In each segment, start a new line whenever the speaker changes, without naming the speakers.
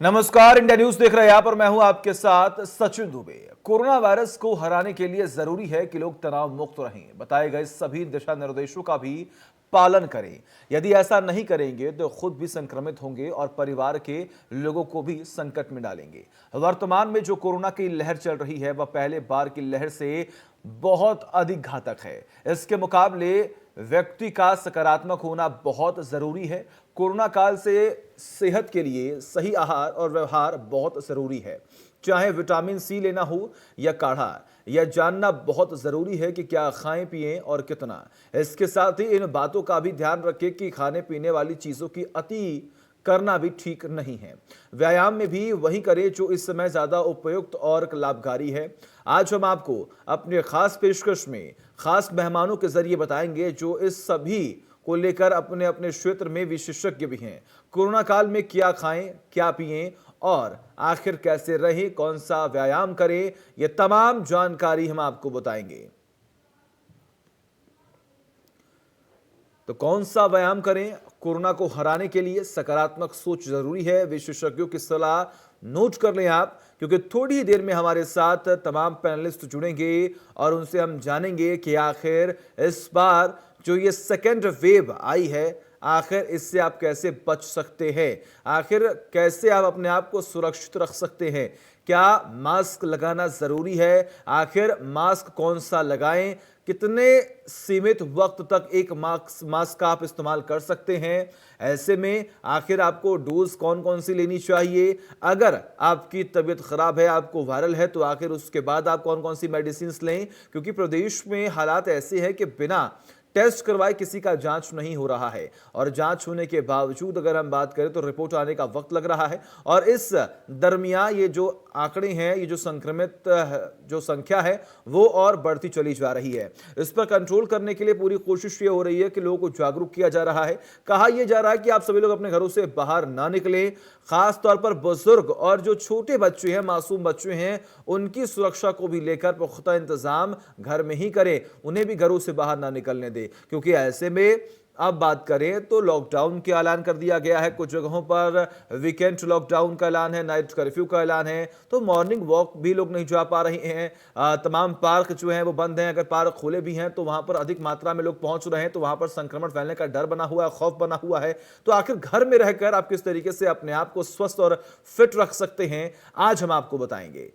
नमस्कार, India news देख रहे हैं आप और मैं हूं आपके साथ सचिन दुबे। कोरोना वायरस को हराने के लिए जरूरी है कि लोग तनाव मुक्त रहें। बताए गए सभी दिशा निर्देशों का भी पालन करें। यदि ऐसा नहीं करेंगे तो खुद भी संक्रमित होंगे और परिवार के लोगों को भी संकट में डालेंगे। वर्तमान में जो कोरोना की लहर चल रही है वह पहले बार की लहर से बहुत अधिक घातक है। इसके मुकाबले व्यक्ति का सकारात्मक होना बहुत जरूरी है। कोरोना काल से सेहत के लिए सही आहार और व्यवहार बहुत जरूरी है। चाहे विटामिन सी लेना हो या काढ़ा, यह जानना बहुत जरूरी है कि क्या खाएं पिएं और कितना। इसके साथ ही इन बातों का भी ध्यान रखें कि खाने पीने वाली चीजों की अति करना भी ठीक नहीं है। व्यायाम में भी वही करें जो इस समय ज्यादा उपयुक्त और लाभकारी है। आज हम आपको अपने खास पेशकश में खास मेहमानों के जरिए बताएंगे जो इस सभी को लेकर अपने अपने क्षेत्र में विशेषज्ञ भी हैं। कोरोना काल में क्या खाएं, क्या पिएं और आखिर कैसे रहें, कौन सा व्यायाम करें, यह तमाम जानकारी हम आपको बताएंगे। तो कौन सा व्यायाम करें? कोरोना को हराने के लिए सकारात्मक सोच जरूरी है। विशेषज्ञों की सलाह नोट कर लें आप, क्योंकि थोड़ी ही देर में हमारे साथ तमाम पैनलिस्ट जुड़ेंगे और उनसे हम जानेंगे कि आखिर इस बार जो ये सेकेंड वेव आई है, आखिर इससे आप कैसे बच सकते हैं, आखिर कैसे आप अपने आप को सुरक्षित रख सकते हैं। क्या मास्क लगाना जरूरी है? आखिर मास्क कौन सा लगाएं? कितने सीमित वक्त तक एक मास्क का आप इस्तेमाल कर सकते हैं? ऐसे में आखिर आपको डोज कौन कौन सी लेनी चाहिए? अगर आपकी तबीयत खराब है, आपको वायरल है, तो आखिर उसके बाद आप कौन कौन सी मेडिसिन लें? क्योंकि प्रदेश में हालात ऐसे हैं कि बिना टेस्ट करवाए किसी का जांच नहीं हो रहा है और जांच होने के बावजूद अगर हम बात करें तो रिपोर्ट आने का वक्त लग रहा है। और इस दरमियान ये जो आंकड़े हैं, ये जो संक्रमित जो संख्या है वो और बढ़ती चली जा रही है। इस पर कंट्रोल करने के लिए पूरी कोशिश ये हो रही है कि लोगों को जागरूक किया जा रहा है। कहा यह जा रहा है कि आप सभी लोग अपने घरों से बाहर ना निकलें। खास तौर पर बुजुर्ग और जो छोटे बच्चे हैं, मासूम बच्चे हैं, उनकी सुरक्षा को भी लेकर पुख्ता इंतजाम घर में ही करें। उन्हें भी घरों से बाहर ना निकलने दें, क्योंकि ऐसे में अब बात करें तो लॉकडाउन का ऐलान कर दिया गया है। कुछ जगहों पर वीकेंड लॉकडाउन का ऐलान है, नाइट कर्फ्यू का ऐलान है, तो मॉर्निंग वॉक भी लोग नहीं जा पा रहे हैं। तमाम पार्क जो हैं वो बंद हैं। अगर पार्क खुले भी हैं तो वहां पर अधिक मात्रा में लोग पहुंच रहे हैं, तो वहां पर संक्रमण फैलने का डर बना हुआ है, खौफ बना हुआ है। तो आखिर घर में रहकर आप किस तरीके से अपने आप को स्वस्थ और फिट रख सकते हैं, आज हम आपको बताएंगे।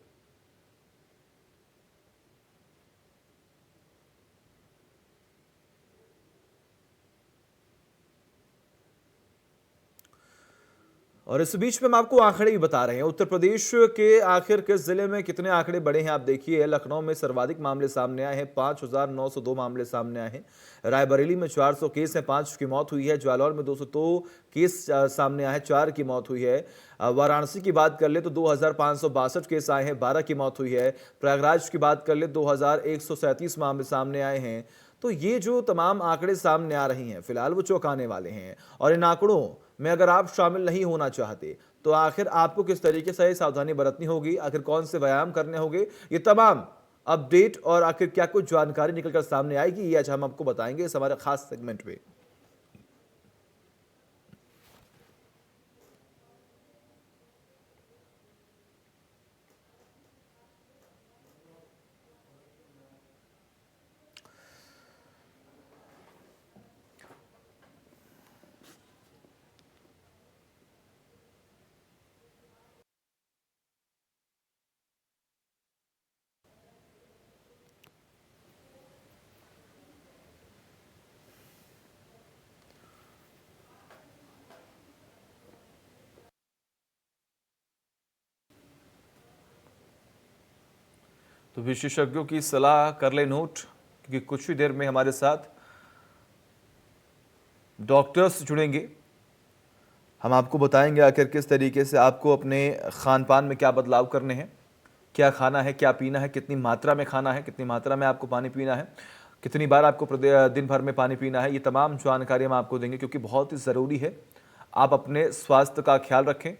और इस बीच में हम आपको आंकड़े भी बता रहे हैं। उत्तर प्रदेश के आखिर किस जिले में कितने आंकड़े बढ़े हैं आप देखिए। लखनऊ में सर्वाधिक मामले सामने आए हैं, 5,902 मामले सामने आए हैं। रायबरेली में 400 केस हैं, 5 की मौत हुई है। जालौर में 202 केस सामने आए हैं, 4 की मौत हुई है। वाराणसी की बात कर ले तो 2,562 केस आए हैं, 12 की मौत हुई है। प्रयागराज की बात कर ले 2,137 मामले सामने आए हैं। तो ये जो तमाम आंकड़े सामने आ रही हैं, फिलहाल वो चौंकाने वाले हैं। और इन आंकड़ों में अगर आप शामिल नहीं होना चाहते तो आखिर आपको किस तरीके से सावधानी बरतनी होगी, आखिर कौन से व्यायाम करने होंगे, ये तमाम अपडेट और आखिर क्या कुछ जानकारी निकलकर सामने आएगी, ये आज हम आपको बताएंगे इस हमारे खास सेगमेंट में। तो विशेषज्ञों की सलाह कर ले नोट, क्योंकि कुछ ही देर में हमारे साथ डॉक्टर्स जुड़ेंगे। हम आपको बताएंगे आखिर किस तरीके से आपको अपने खान पान में क्या बदलाव करने हैं, क्या खाना है, क्या पीना है, कितनी मात्रा में खाना है, कितनी मात्रा में आपको पानी पीना है, कितनी बार आपको दिन भर में पानी पीना है। ये तमाम जानकारी हम आपको देंगे, क्योंकि बहुत ही ज़रूरी है आप अपने स्वास्थ्य का ख्याल रखें।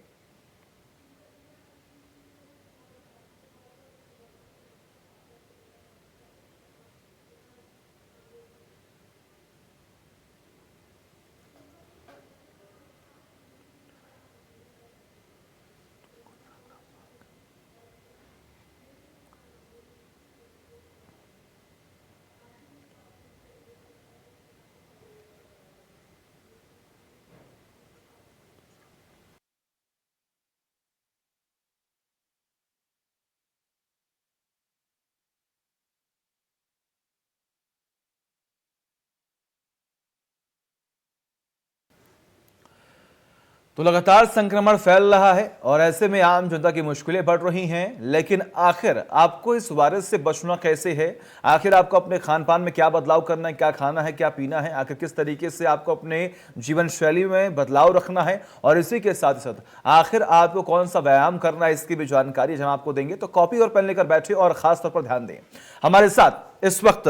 तो लगातार संक्रमण फैल रहा है और ऐसे में आम जनता की मुश्किलें बढ़ रही हैं। लेकिन आखिर आपको इस वायरस से बचना कैसे है? आखिर आपको अपने खान पान में क्या बदलाव करना है, क्या खाना है, क्या पीना है, आखिर किस तरीके से आपको अपने जीवन शैली में बदलाव रखना है, और इसी के साथ साथ आखिर आपको कौन सा व्यायाम करना है, इसकी भी जानकारी हम आपको देंगे। तो कॉपी और पेन लेकर बैठे और खास तौर पर ध्यान दें। हमारे साथ इस वक्त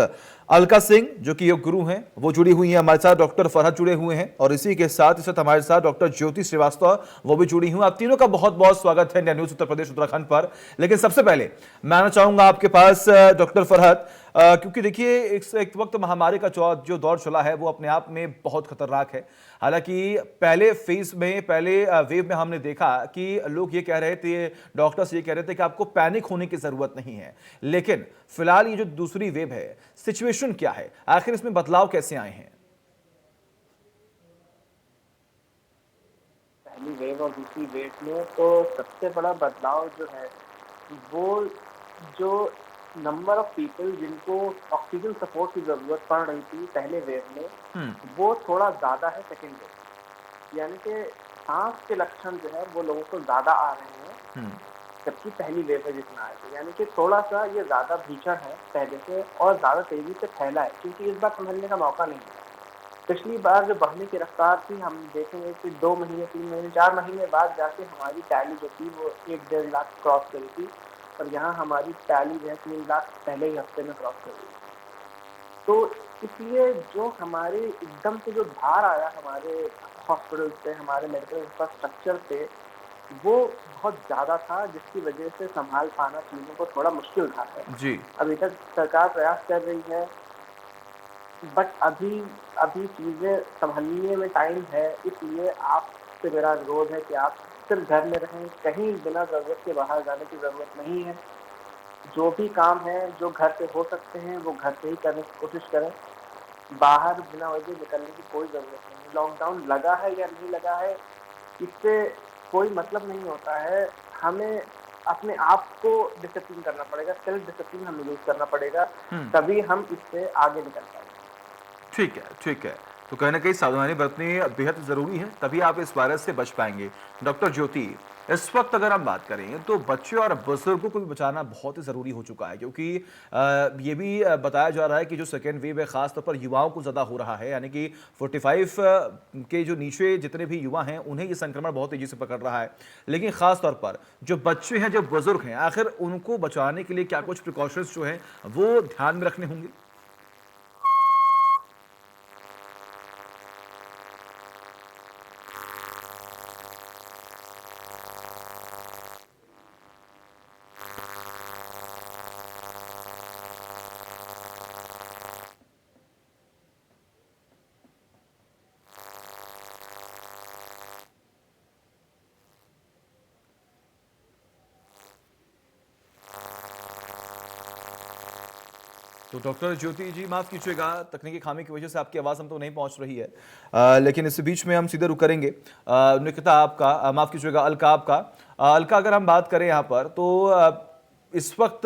अलका सिंह जो कि योग गुरु हैं वो जुड़ी हुई हैं हमारे साथ, डॉक्टर फरहत जुड़े हुए हैं, और इसी के साथ इस वक्त हमारे साथ डॉक्टर ज्योति श्रीवास्तव वो भी जुड़ी हुई। आप तीनों का बहुत बहुत स्वागत है इंडिया न्यूज उत्तर प्रदेश उत्तराखंड पर। लेकिन सबसे पहले मैं आना चाहूंगा आपके पास डॉक्टर फरहत, क्योंकि देखिए एक वक्त महामारी का जो दौर चला है वो अपने आप में बहुत खतरनाक है। हालांकि पहले फेज में, पहले वेव में हमने देखा कि लोग ये कह रहे थे, डॉक्टर्स ये कह रहे थे कि आपको पैनिक होने की जरूरत नहीं है। लेकिन फिलहाल ये जो दूसरी वेव है, सिचुएशन क्या है, आखिर इसमें बदलाव कैसे आए हैं?
पहली वेव और दूसरी वेव में तो सबसे बड़ा बदलाव जो है वो जो नंबर ऑफ पीपल जिनको ऑक्सीजन सपोर्ट की ज़रूरत पड़ रही थी पहले वेव में,
हम्म।
वो थोड़ा ज़्यादा है सेकेंड वेव। यानी कि सांस के लक्षण जो है वो लोगों को ज़्यादा आ रहे हैं,
हम्म।
जबकि पहली वेव में जितना आए थे। यानी कि थोड़ा सा ये ज़्यादा भीषण है पहले से और ज़्यादा तेज़ी से फैला है, क्योंकि इस बार संभलने का मौका नहीं मिला। पिछली बार जो बढ़ने की रफ्तार थी, हम देखेंगे कि 2 महीने, 3 महीने, 4 महीने बाद जाके हमारी टैली जो थी वो 1 डेढ़ लाख क्रॉस करी थी, और यहाँ हमारी टैली जो है 3 लाख पहले ही हफ्ते में क्रॉस कर गई। तो इसलिए जो हमारे एकदम से जो भार आया हमारे हॉस्पिटल पे, हमारे मेडिकल इंफ्रास्ट्रक्चर पे, वो बहुत ज़्यादा था, जिसकी वजह से संभाल पाना चीज़ों को थोड़ा मुश्किल था है।
जी।
अभी तक सरकार प्रयास कर रही है, बट अभी अभी चीज़ें संभलने में टाइम है। इसलिए आपसे मेरा अनुरोध है कि आप सिर्फ घर में रहें, कहीं बिना ज़रूरत के बाहर जाने की ज़रूरत नहीं है। जो भी काम है, जो घर पे हो सकते हैं, वो घर पे ही करने की कोशिश करें। बाहर बिना वजह निकलने की कोई ज़रूरत नहीं। लॉकडाउन लगा है या नहीं लगा है, इससे कोई मतलब नहीं होता है। हमें अपने आप को डिसिप्लिन करना पड़ेगा, सेल्फ डिसिप्लिन हमें यूज़ करना पड़ेगा,
हम्म।
तभी हम इससे आगे निकल पाएंगे।
ठीक है, ठीक है। तो कहीं ना कहीं सावधानी बरतनी बेहद जरूरी है, तभी आप इस वायरस से बच पाएंगे। डॉक्टर ज्योति, इस वक्त अगर हम बात करें तो बच्चे और बुजुर्गों को भी बचाना बहुत ही जरूरी हो चुका है, क्योंकि ये भी बताया जा रहा है कि जो सेकेंड वेव है खासतौर पर युवाओं को ज्यादा हो रहा है। यानी कि 45 के जो नीचे जितने भी युवा हैं उन्हें ये संक्रमण बहुत तेजी से पकड़ रहा है। लेकिन खासतौर पर जो बच्चे हैं, जो बुजुर्ग हैं, आखिर उनको बचाने के लिए क्या कुछ प्रिकॉशंस जो हैं वो ध्यान में रखने होंगे? तो डॉक्टर ज्योति जी, माफ़ कीजिएगा, तकनीकी खामी की वजह से आपकी आवाज़ हम तो नहीं पहुंच रही है, लेकिन इस बीच में हम सीधे रुक करेंगे। निकिता आपका, माफ़ कीजिएगा अलका आपका। अलका, अगर हम बात करें यहाँ पर तो इस वक्त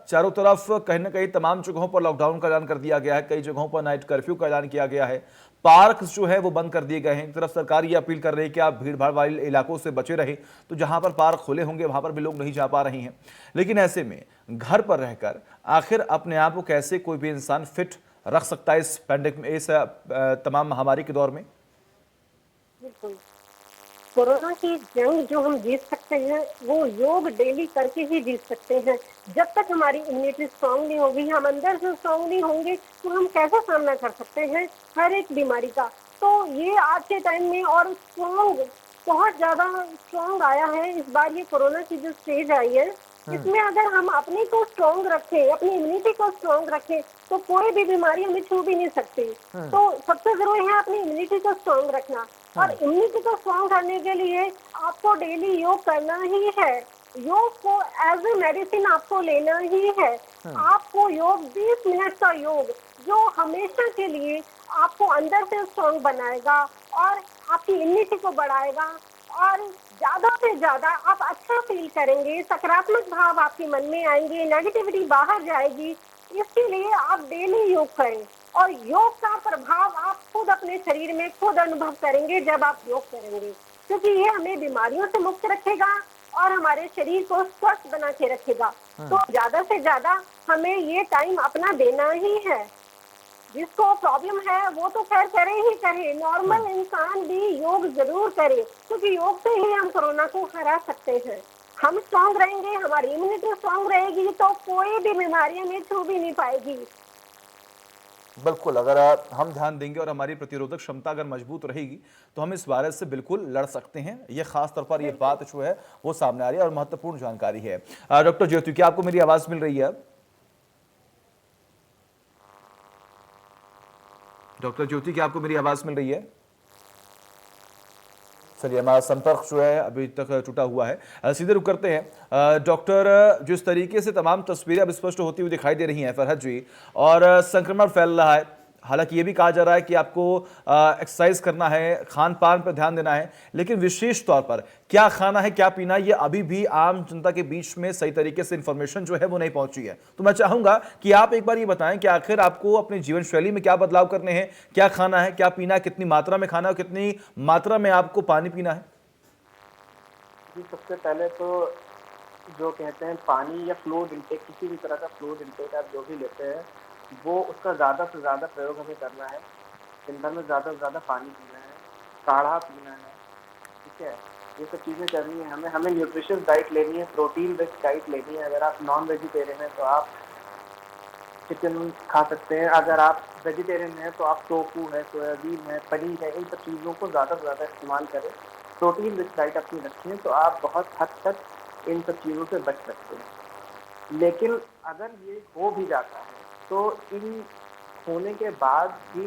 चारों तरफ कहीं ना कहीं तमाम जगहों पर लॉकडाउन का ऐलान कर दिया गया है, कई जगहों पर नाइट कर्फ्यू का ऐलान किया गया है, पार्क जो है वो बंद कर दिए गए हैं। एक तरफ सरकार ये अपील कर रही है कि आप भीड़ भाड़ वाले इलाकों से बचे रहें, तो जहां पर पार्क खुले होंगे वहां पर भी लोग नहीं जा पा रहे हैं। लेकिन ऐसे में घर पर रहकर आखिर अपने आप को कैसे कोई भी इंसान फिट रख सकता है इस पैंडेमिक में, इस तमाम महामारी के दौर में?
बिल्कुल। कोरोना की जंग जो हम जीत सकते हैं वो योग डेली करके ही जीत सकते हैं। जब तक हमारी इम्यूनिटी स्ट्रांग नहीं होगी, हम अंदर से स्ट्रांग नहीं होंगे, तो हम कैसे सामना कर सकते हैं हर एक बीमारी का। तो ये आज के टाइम में और स्ट्रांग, बहुत ज्यादा स्ट्रांग आया है इस बार ये कोरोना की जो स्टेज आई है, इसमें अगर हम अपने को स्ट्रांग रखें, अपनी इम्यूनिटी को स्ट्रांग रखें, तो कोई भी बीमारी हमें छू भी नहीं सकती। तो सबसे जरूरी है अपनी इम्यूनिटी को स्ट्रांग रखना, और इम्यूनिटी को स्ट्रांग करने के लिए आपको डेली योग करना ही है। योग को एज ए मेडिसिन आपको लेना ही है। आपको योग 20 मिनट का योग जो हमेशा के लिए आपको अंदर से स्ट्रांग बनाएगा और आपकी इम्यूनिटी को बढ़ाएगा, और ज्यादा से ज्यादा आप अच्छा फील करेंगे, सकारात्मक भाव आपके मन में आएंगे, नेगेटिविटी बाहर जाएगी। इसके लिए आप डेली योग करें, और योग का प्रभाव आप खुद अपने शरीर में खुद अनुभव करेंगे जब आप योग करेंगे। क्योंकि ये हमें बीमारियों से मुक्त रखेगा और हमारे शरीर को स्वस्थ बना के रखेगा। तो ज्यादा से ज्यादा हमें ये टाइम अपना देना ही है। जिसको प्रॉब्लम है वो तो खैर करे ही करे, नॉर्मल इंसान भी योग जरूर करे, क्योंकि योग से ही हम कोरोना को हरा सकते हैं। हम स्ट्रांग रहेंगे, हमारी इम्यूनिटी स्ट्रांग रहेगी, तो कोई भी बीमारी हमें छू भी नहीं पाएगी।
बिल्कुल, अगर हम ध्यान देंगे और हमारी प्रतिरोधक क्षमता अगर मजबूत रहेगी तो हम इस वायरस से बिल्कुल लड़ सकते हैं। ये खास तौर पर ये बात जो है वो सामने आ रही है और महत्वपूर्ण जानकारी है। डॉक्टर ज्योति, क्या आपको मेरी आवाज मिल रही है? डॉक्टर ज्योति, क्या आपको मेरी आवाज मिल रही है? चलिए, हमारा संपर्क जो है अभी तक टूटा हुआ है। सीधे रुक करते हैं। डॉक्टर, जिस तरीके से तमाम तस्वीरें अब स्पष्ट होती हुई दिखाई दे रही हैं फरहत जी, और संक्रमण फैल रहा है, हालांकि ये भी कहा जा रहा है कि आपको एक्सरसाइज करना है, खान पान पर ध्यान देना है, लेकिन विशेष तौर पर क्या खाना है, क्या पीना है, ये अभी भी आम जनता के बीच में सही तरीके से इंफॉर्मेशन जो है वो नहीं पहुंची है। तो मैं चाहूंगा कि आप एक बार ये बताएं कि आखिर आपको अपनी जीवन शैली में क्या बदलाव करने हैं, क्या खाना है, क्या पीना है, कितनी मात्रा में खाना है, कितनी मात्रा में आपको पानी पीना है?
जी, सबसे पहले तो जो कहते हैं पानी या फ्लूइड इंटेक, किसी भी तरह का फ्लूइड इंटेक आप जो भी लेते हैं, वो उसका ज़्यादा से ज़्यादा प्रयोग हमें करना है। दिन भर में ज़्यादा से ज़्यादा पानी पीना है, काढ़ा पीना है, ठीक है? ये सब चीज़ें करनी है हमें। हमें न्यूट्रिशियस डाइट लेनी है, प्रोटीन रिच डाइट लेनी है। अगर आप नॉन वेजिटेरियन हैं तो आप चिकन खा सकते हैं, अगर आप वेजिटेरियन हैं तो आप टोफू है, सोयाबीन है, पनीर है, इन सब चीज़ों को ज़्यादा से ज़्यादा इस्तेमाल करें। प्रोटीन रिच डाइट अपनी रखें तो आप बहुत हद तक इन सब चीज़ों से बच सकते हैं। लेकिन अगर ये हो भी जाता है तो इन होने के बाद भी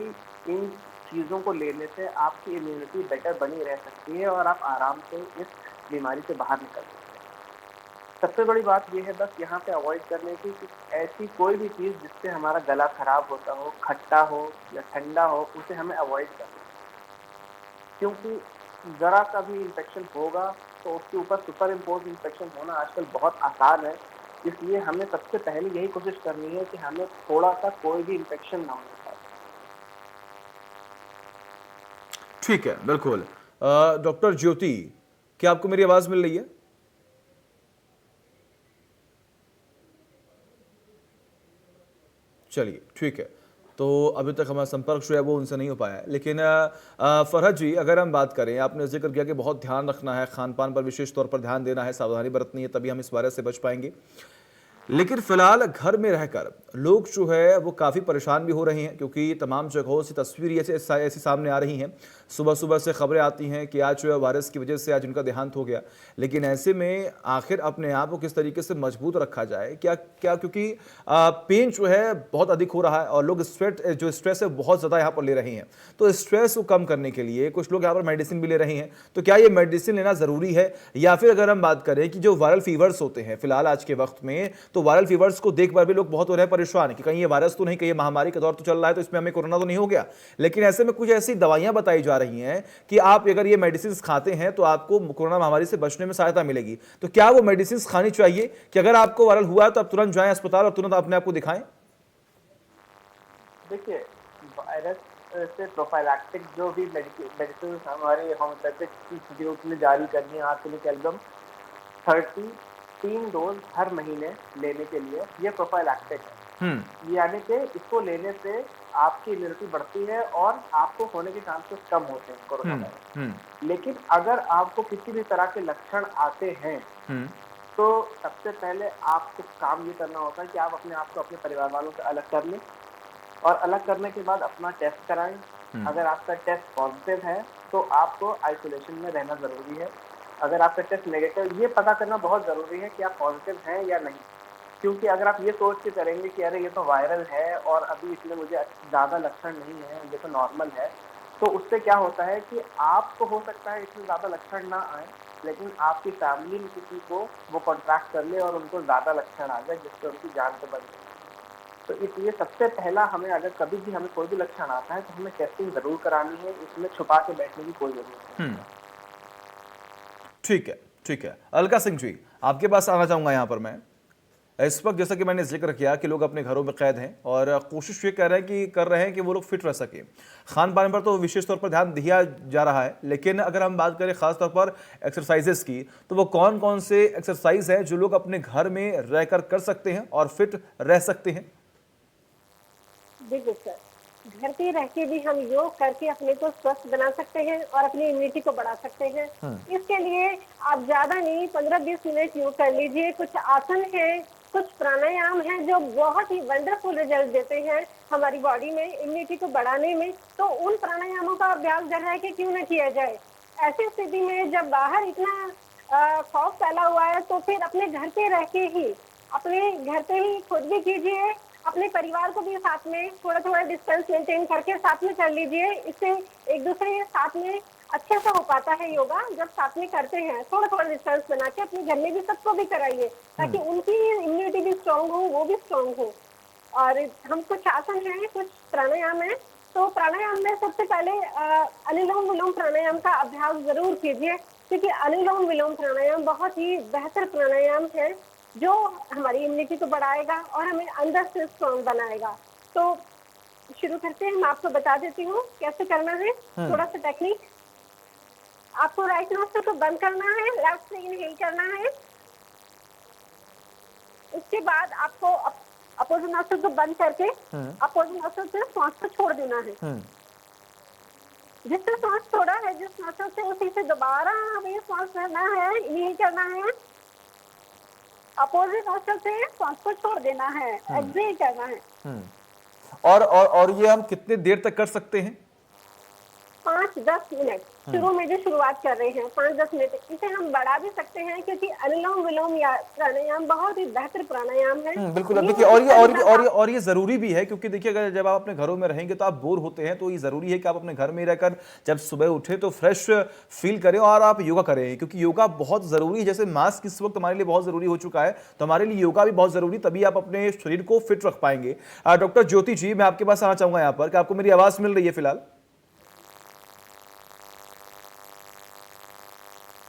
इन चीज़ों को लेने से आपकी इम्यूनिटी बेटर बनी रह सकती है और आप आराम से इस बीमारी से बाहर निकल सकते हैं। सबसे बड़ी बात ये है बस यहाँ पे अवॉइड करने की कि ऐसी कोई भी चीज़ जिससे हमारा गला खराब होता हो, खट्टा हो या ठंडा हो, उसे हमें अवॉइड करना है। क्योंकि ज़रा सा भी इन्फेक्शन होगा तो उसके ऊपर सुपर इम्पोज इन्फेक्शन होना आजकल बहुत आसान है। इसलिए हमें सबसे पहले यही कोशिश करनी है कि हमें थोड़ा-सा कोई भी इन्फेक्शन ना होने पाए।
ठीक है, बिल्कुल। डॉक्टर ज्योति, क्या आपको मेरी आवाज मिल रही है? चलिए, ठीक है। तो अभी तक हमारा संपर्क जो है वो उनसे नहीं हो पाया है, लेकिन फरहत जी, अगर हम बात करें, आपने जिक्र किया कि बहुत ध्यान रखना है, खान पान पर विशेष तौर पर ध्यान देना है, सावधानी बरतनी है, तभी हम इस वायरस से बच पाएंगे। लेकिन फिलहाल घर में रहकर लोग जो है वो काफ़ी परेशान भी हो रहे हैं, क्योंकि तमाम जगहों से तस्वीर ऐसी सामने आ रही हैं। सुबह सुबह से खबरें आती हैं कि आज जो है वायरस की वजह से आज उनका देहांत हो गया। लेकिन ऐसे में आखिर अपने आप को किस तरीके से मजबूत रखा जाए, क्या क्या क्योंकि पेन जो है बहुत अधिक हो रहा है और लोग स्ट्रेस है बहुत ज़्यादा यहाँ पर ले रहे हैं। तो स्ट्रेस को कम करने के लिए कुछ लोग यहाँ पर मेडिसिन भी ले रहे हैं। तो क्या ये मेडिसिन लेना ज़रूरी है, या फिर अगर हम बात करें कि जो वायरल फीवर्स होते हैं फिलहाल आज के वक्त में, तो वायरल फीवर्स को देख कर भी लोग बहुत हो रहे हैं परेशान कि कहीं ये वायरस तो नहीं, कहीं ये महामारी का दौर तो चल रहा है तो इसमें हमें कोरोना तो नहीं हो गया। लेकिन ऐसे में कुछ ऐसी दवाइयां बताई जा रही हैं कि आप अगर ये मेडिसिन खाते हैं तो आपको कोरोना महामारी से बचने में सहायता मिलेगी। तो क्या वो मेडिसिन खानी चाहिए कि अगर आपको वायरल हुआ है तो आप तुरंत जाएं अस्पताल और तुरंत अपने आप को दिखाएं?
देखिए, वायरस से प्रोफाइलैक्टिक जो भी मेडिसिन हमारे होम्योपैथिक इंस्टीट्यूट ने जारी करनी है, आर्सेनिक एल्बम 3 डोज हर महीने लेने के लिए, ये प्रोफाइलैक्टिक है। यानी कि इसको लेने से आपकी इम्यूनिटी बढ़ती है और आपको होने के चांसेस कम होते हैं कोरोना वायरस। लेकिन अगर आपको किसी भी तरह के लक्षण आते हैं तो सबसे पहले आपको काम ये करना होता है कि आप अपने आप को अपने परिवार वालों से अलग कर लें और अलग करने के बाद अपना टेस्ट कराएं। अगर आपका टेस्ट पॉजिटिव है तो आपको आइसोलेशन में रहना ज़रूरी है। अगर आपका टेस्ट नेगेटिव, ये पता करना बहुत ज़रूरी है कि आप पॉजिटिव हैं या नहीं। क्योंकि अगर आप ये सोच के करेंगे कि अरे ये तो वायरल है और अभी इसमें मुझे ज़्यादा लक्षण नहीं है, ये तो नॉर्मल है, तो उससे क्या होता है कि आपको हो सकता है इसमें ज़्यादा लक्षण ना आए, लेकिन आपकी फैमिली में किसी को वो कॉन्ट्रैक्ट कर ले और उनको ज़्यादा लक्षण आ जाए जिससे उनकी जान से बच जाए। तो इसलिए सबसे पहला हमें, अगर कभी भी हमें कोई भी लक्षण आता है तो हमें टेस्टिंग ज़रूर करानी है, इसमें छुपा के बैठने की कोई ज़रूरत नहीं।
ठीक है, ठीक है। अलका सिंह जी, आपके पास आना चाहूंगा यहाँ पर मैं। इस वक्त जैसा कि मैंने जिक्र किया कि लोग अपने घरों में कैद हैं और कोशिश ये कर रहे हैं कि वो लोग फिट रह सकें। खान पान पर तो विशेष तौर पर ध्यान दिया जा रहा है, लेकिन अगर हम बात करें खास तौर पर एक्सरसाइजेस की, तो वो कौन कौन से एक्सरसाइज हैं जो लोग अपने घर में रहकर कर सकते हैं और फिट रह सकते हैं?
देखिए सर, घर पे रह के भी हम योग करके अपने को स्वस्थ बना सकते हैं और अपनी इम्यूनिटी को बढ़ा सकते हैं। इसके लिए आप ज्यादा नहीं 15-20 मिनट योग कर लीजिए। कुछ आसन है, कुछ प्राणायाम है जो बहुत ही वंडरफुल रिजल्ट देते हैं हमारी बॉडी में इम्यूनिटी को बढ़ाने में। तो उन प्राणायामों का अभ्यास घर रह के क्यों न किया जाए। ऐसी स्थिति में जब बाहर इतना खौफ फैला हुआ है तो फिर अपने घर पे रह के ही, अपने घर पे ही खुद भी कीजिए, अपने परिवार को भी साथ में थोड़ा थोड़ा डिस्टेंस मेंटेन करके साथ में कर लीजिए। इससे एक दूसरे के साथ में अच्छे से हो पाता है योगा। जब साथ में करते हैं थोड़ा थोड़ा डिस्टेंस बना के अपने घर में भी सबको भी कराइए, ताकि उनकी इम्यूनिटी भी स्ट्रांग हो, वो भी स्ट्रांग हो। और हम कुछ आसन है, कुछ प्राणायाम है। तो प्राणायाम में सबसे पहले अनुलोम विलोम प्राणायाम का अभ्यास जरूर कीजिए, क्योंकि अनुलोम विलोम प्राणायाम बहुत ही बेहतर प्राणायाम है जो हमारी इम्यूनिटी को बढ़ाएगा और हमें अंदर से स्ट्रांग बनाएगा। तो शुरू करते हैं, मैं आपको बता देती हूँ कैसे करना है। थोड़ा सा टेक्निक, आपको राइट नोस्ट्रिल को बंद करना है, लेफ्ट से इनहेल करना है। उसके बाद आपको अपोजिट नोस्ट्रिल को बंद करके अपोजिट नोस्ट्रिल से सांस को छोड़ देना है। जिससे सांस छोड़ा है जिस नोस्ट्रिल से, उसी से दोबारा हमें सांस लेना है, इनहेल करना है। अपोजिट नोस्ट्रिल से सांस को छोड़ देना है, एक्सहेल करना है।
और ये हम कितने देर तक कर सकते हैं?
5-10 मिनट शुरू में जो शुरुआत कर रहे हैं 5-10 मिनट। इसे हम बढ़ा भी सकते हैं, क्योंकि अनुलोम विलोम या प्राणायाम बहुत ही बेहतर प्राणायाम है।
बिल्कुल। अब देखिए, और ये जरूरी भी है, क्योंकि देखिए अगर जब आप अपने घरों में रहेंगे तो आप बोर होते हैं, तो ये जरूरी है कि आप अपने घर में रहकर जब सुबह उठे तो फ्रेश फील करें और आप योगा करें, क्योंकि योगा बहुत जरूरी है। जैसे मास्क इस वक्त हमारे लिए बहुत जरूरी हो चुका है, तो हमारे लिए योगा भी बहुत जरूरी, तभी आप अपने शरीर को फिट रख पाएंगे। डॉक्टर ज्योति जी, मैं आपके पास आना चाहूंगा यहाँ पर कि आपको मेरी आवाज मिल रही है फिलहाल?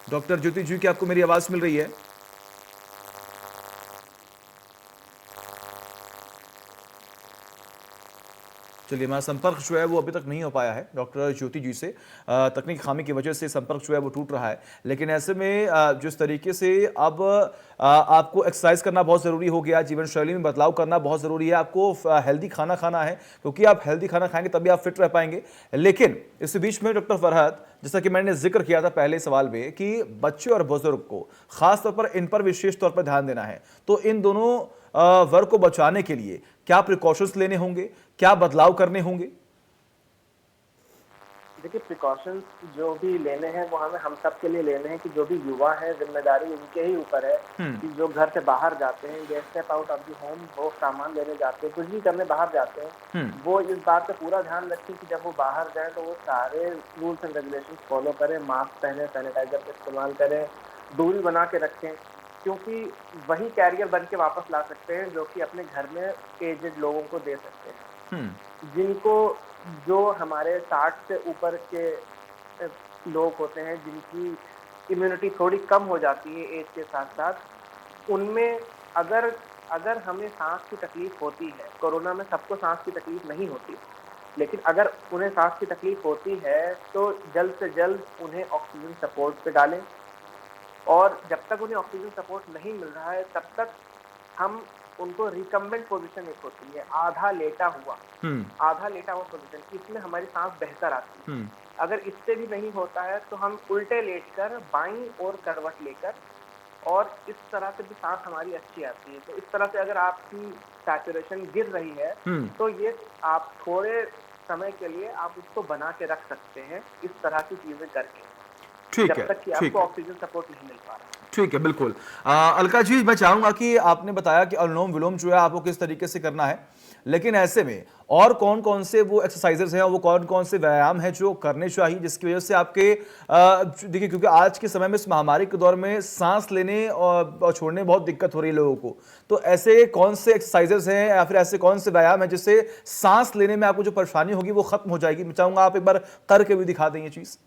डॉक्टर ज्योति जी, क्या आपको मेरी आवाज मिल रही है? चलिए, हमारा संपर्क जो है वो अभी तक नहीं हो पाया है डॉक्टर ज्योति जी से। तकनीकी खामी की वजह से संपर्क जो है वो टूट रहा है। लेकिन ऐसे में जिस तरीके से अब आपको एक्सरसाइज करना बहुत ज़रूरी हो गया, जीवन शैली में बदलाव करना बहुत ज़रूरी है, आपको हेल्दी खाना खाना है, क्योंकि आप हेल्दी खाना खाएंगे तभी आप फिट रह पाएंगे। लेकिन इस बीच में डॉक्टर फरहत, जैसा कि मैंने जिक्र किया था पहले सवाल में कि बच्चे और बुजुर्ग को खास तौर पर इन पर विशेष तौर पर ध्यान देना है, तो इन दोनों वर्ग को बचाने के लिए क्या प्रिकॉशंस लेने होंगे, क्या बदलाव करने होंगे?
देखिए, प्रिकॉशंस जो भी लेने हैं वो हम सब के लिए लेने हैं, कि जो भी युवा है जिम्मेदारी उनके ही ऊपर है कि जो घर से बाहर जाते हैं, ये step out of the home, वो सामान लेने जाते हैं, कुछ भी करने बाहर जाते हैं, वो इस बात का पूरा ध्यान रखें कि जब वो बाहर जाएं तो वो सारे रूल्स एंड रेगुलेशंस फॉलो करें, मास्क पहने, सैनिटाइजर का इस्तेमाल करें, दूरी बना के रखें, क्योंकि वही कैरियर बन के वापस ला सकते हैं जो कि अपने घर में एजेड लोगों को दे सकते हैं। जिनको जो हमारे 60 से ऊपर के लोग होते हैं, जिनकी इम्यूनिटी थोड़ी कम हो जाती है एज के साथ साथ, उनमें अगर हमें सांस की तकलीफ होती है, कोरोना में सबको सांस की तकलीफ नहीं होती, लेकिन अगर उन्हें सांस की तकलीफ होती है तो जल्द से जल्द उन्हें ऑक्सीजन सपोर्ट पे डालें। और जब तक उन्हें ऑक्सीजन सपोर्ट नहीं मिल रहा है तब तक हम उनको रिकम्बेंट पोजीशन एक होती है, आधा लेटा हुआ पोजीशन, इसमें हमारी सांस बेहतर आती है। अगर इससे भी नहीं होता है तो हम उल्टे लेटकर बाईं ओर करवट लेकर, और इस तरह से भी सांस हमारी अच्छी आती है। तो इस तरह से अगर आपकी सैचुरेशन गिर रही है तो ये आप थोड़े समय के लिए आप उसको बना के रख सकते हैं, इस तरह की चीजें करके, जब तक कि आपको ऑक्सीजन सपोर्ट नहीं मिल पा रहा।
ठीक है, बिल्कुल। अलका जी, मैं चाहूंगा कि आपने बताया कि अनुलोम विलोम जो है आपको किस तरीके से करना है, लेकिन ऐसे में और कौन कौन से वो एक्सरसाइजेस हैं, वो कौन कौन से व्यायाम हैं जो करने चाहिए, जिसकी वजह से आपके देखिए, क्योंकि आज के समय में इस महामारी के दौर में सांस लेने और छोड़ने में बहुत दिक्कत हो रही है लोगों को, तो ऐसे कौन से एक्सरसाइजेस हैं या फिर ऐसे कौन से व्यायाम हैं जिससे सांस लेने में आपको जो परेशानी होगी वो खत्म हो जाएगी? मैं चाहूंगा आप एक बार करके भी दिखा दें ये चीज।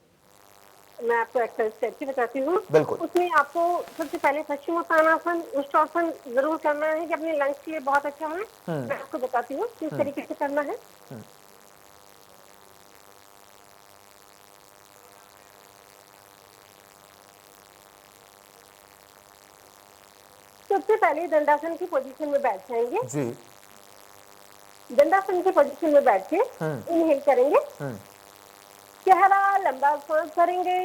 मैं आपको एक्सरसाइज करके बताती हूँ।
बिल्कुल।
उसमें आपको सबसे पहले पश्चिमोत्तानासन, उष्ट्रासन जरूर करना है कि अपने लंग्स के लिए बहुत अच्छा है। मैं आपको बताती हूँ किस तरीके से करना है। सबसे पहले दंडासन की पोजीशन में बैठ जाएंगे।
जी।
दंडासन की पोजीशन में बैठ के इनहेल करेंगे, चेहरा लंबा सांस भरेंगे,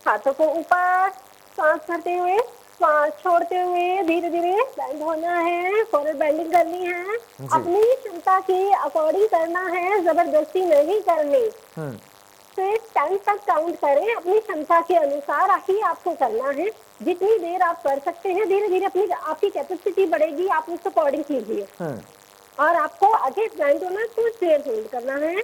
हाथों को ऊपर, सांस भरते हुए सांस छोड़ते हुए धीरे धीरे बैंड होना है, फॉरवर्ड बेंडिंग करनी है, अपनी क्षमता के अकॉर्डिंग करना है, जबरदस्ती नहीं करनी। फिर 10 तक काउंट करें, अपनी क्षमता के अनुसार ही आपको करना है। जितनी देर आप कर सकते हैं, धीरे धीरे अपनी आपकी कैपेसिटी बढ़ेगी, आप उस अकॉर्डिंग कीजिए। और आपको आगे बैंड होना, कुछ देर होल्ड करना है।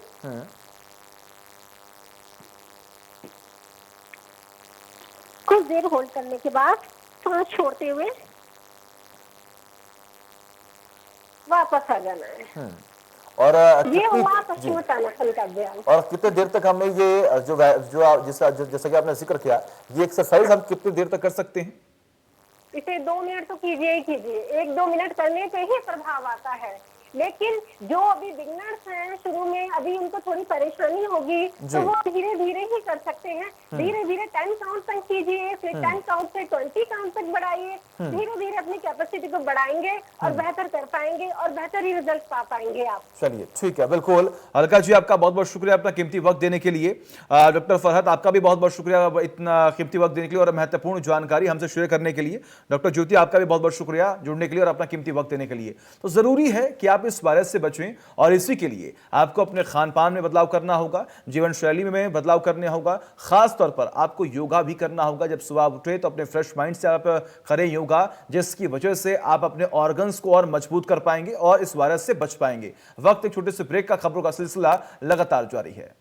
कुछ देर होल्ड करने के बाद सांस छोड़ते हुए वापस आ जाना है।
और
ये हुआ पश्चिमोत्तानासन का अभ्यास।
और कितने देर तक हमें ये जैसा कि आपने जिक्र किया, ये एक्सरसाइज हम कितनी देर तक कर सकते हैं?
इसे 2 मिनट तो कीजिए ही कीजिए। 1-2 मिनट करने पे ही प्रभाव आता है। लेकिन जो अभी बिगनर्स हैं, शुरू में अभी उनको थोड़ी परेशानी होगी, तो वो धीरे धीरे ही कर सकते हैं। धीरे धीरे 10 काउंट तक कीजिए, फिर 10 काउंट से 20 काउंट तक बढ़ाइए। धीरे धीरे अपनी कैपेसिटी को बढ़ाएंगे और बेहतर कर पाएंगे और बेहतर ही रिजल्ट पा पाएंगे आप।
चलिए ठीक है, बिल्कुल। अलका जी, आपका बहुत बहुत शुक्रिया अपना कीमती वक्त देने के लिए। डॉक्टर फरहत, आपका भी बहुत बहुत शुक्रिया इतना कीमती वक्त देने के लिए और महत्वपूर्ण जानकारी हमसे शेयर करने के लिए। डॉक्टर ज्योति, आपका भी बहुत बहुत शुक्रिया जुड़ने के लिए और अपना कीमती वक्त देने के लिए। तो जरूरी है कि आप इस वायरस से बचें और इसी के लिए आपको अपने खान पान में बदलाव करना होगा, जीवन शैली में बदलाव करना होगा। खास तौर पर आपको योगा भी करना होगा। जब सुबह उठे तो अपने फ्रेश माइंड से आप करें योगा, जिसकी वजह से आप अपने ऑर्गन्स को और मजबूत कर पाएंगे और इस वायरस से बच पाएंगे। वक्त एक छोटे से ब्रेक का, खबरों का सिलसिला लगातार जारी है।